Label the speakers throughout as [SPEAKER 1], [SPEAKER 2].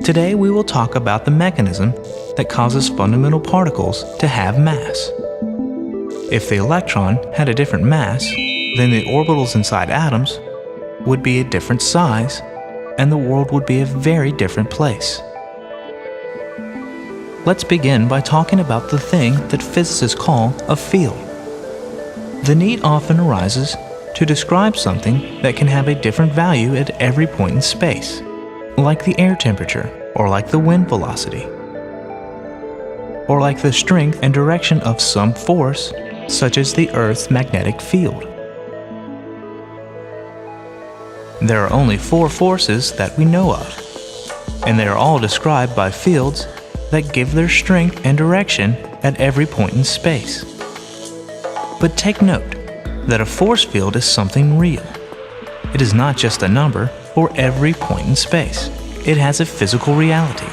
[SPEAKER 1] Today we will talk about the mechanism that causes fundamental particles to have mass. If the electron had a different mass, then the orbitals inside atoms would be a different size, and the world would be a very different place. Let's begin by talking about the thing that physicists call a field. The need often arises to describe something that can have a different value at every point in space, like the air temperature, or like the wind velocity, or like the strength and direction of some force, such as the Earth's magnetic field. There are only 4 forces that we know of, and they are all described by fields that give their strength and direction at every point in space. But take note that a force field is something real. It is not just a number for every point in space. It has a physical reality.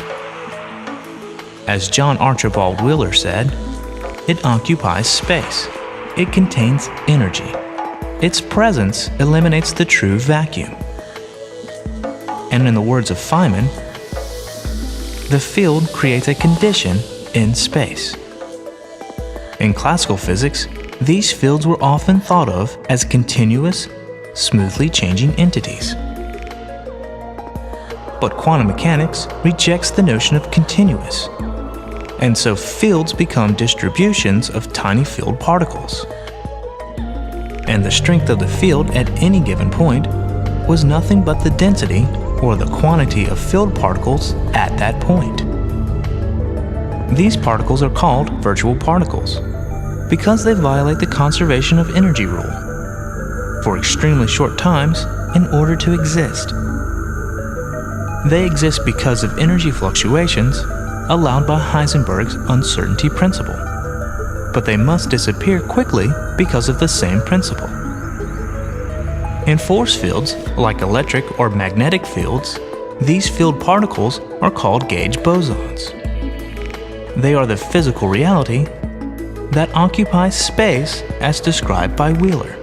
[SPEAKER 1] As John Archibald Wheeler said, it occupies space. It contains energy. Its presence eliminates the true vacuum. And in the words of Feynman, the field creates a condition in space. In classical physics, these fields were often thought of as continuous, smoothly changing entities. But quantum mechanics rejects the notion of continuous, and so fields become distributions of tiny field particles. And the strength of the field at any given point was nothing but the density or the quantity of field particles at that point. These particles are called virtual particles because they violate the conservation of energy rule for extremely short times in order to exist. They exist because of energy fluctuations allowed by Heisenberg's uncertainty principle, but they must disappear quickly because of the same principle. In force fields, like electric or magnetic fields, these field particles are called gauge bosons. They are the physical reality that occupies space as described by Wheeler.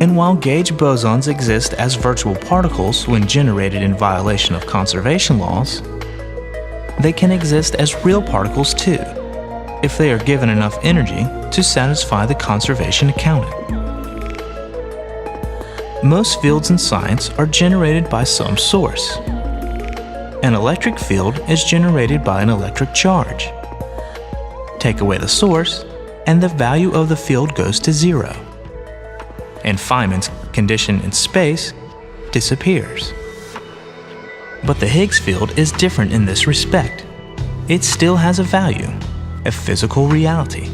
[SPEAKER 1] And while gauge bosons exist as virtual particles when generated in violation of conservation laws, they can exist as real particles too, if they are given enough energy to satisfy the conservation accounting. Most fields in science are generated by some source. An electric field is generated by an electric charge. Take away the source, and the value of the field goes to 0. And Feynman's condition in space disappears. But the Higgs field is different in this respect. It still has a value, a physical reality,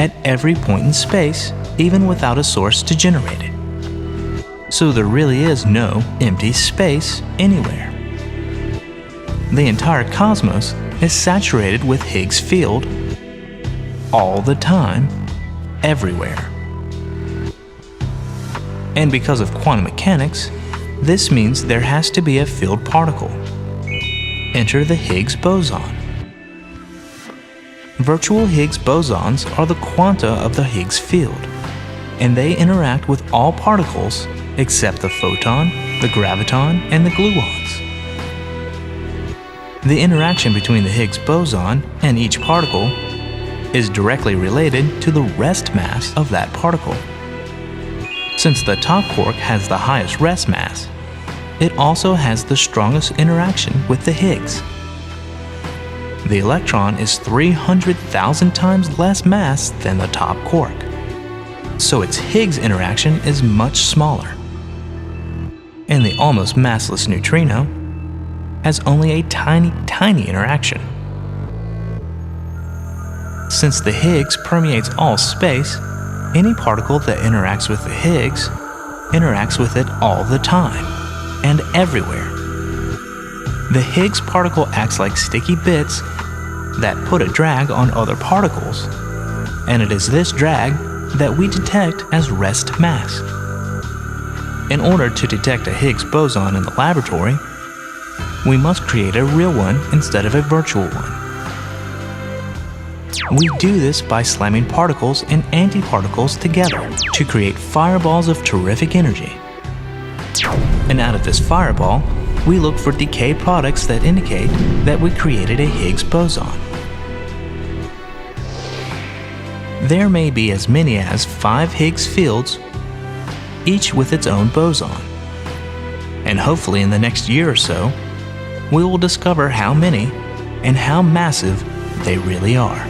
[SPEAKER 1] at every point in space, even without a source to generate it. So there really is no empty space anywhere. The entire cosmos is saturated with Higgs field all the time, everywhere. And because of quantum mechanics, this means there has to be a field particle. Enter the Higgs boson. Virtual Higgs bosons are the quanta of the Higgs field, and they interact with all particles except the photon, the graviton, and the gluons. The interaction between the Higgs boson and each particle is directly related to the rest mass of that particle. Since the top quark has the highest rest mass, it also has the strongest interaction with the Higgs. The electron is 300,000 times less mass than the top quark, so its Higgs interaction is much smaller. And the almost massless neutrino has only a tiny interaction. Since the Higgs permeates all space, any particle that interacts with the Higgs interacts with it all the time and everywhere. The Higgs particle acts like sticky bits that put a drag on other particles, and it is this drag that we detect as rest mass. In order to detect a Higgs boson in the laboratory, we must create a real one instead of a virtual one. We do this by slamming particles and antiparticles together to create fireballs of terrific energy. And out of this fireball, we look for decay products that indicate that we created a Higgs boson. There may be as many as 5 Higgs fields, each with its own boson. And hopefully in the next year or so, we will discover how many and how massive they really are.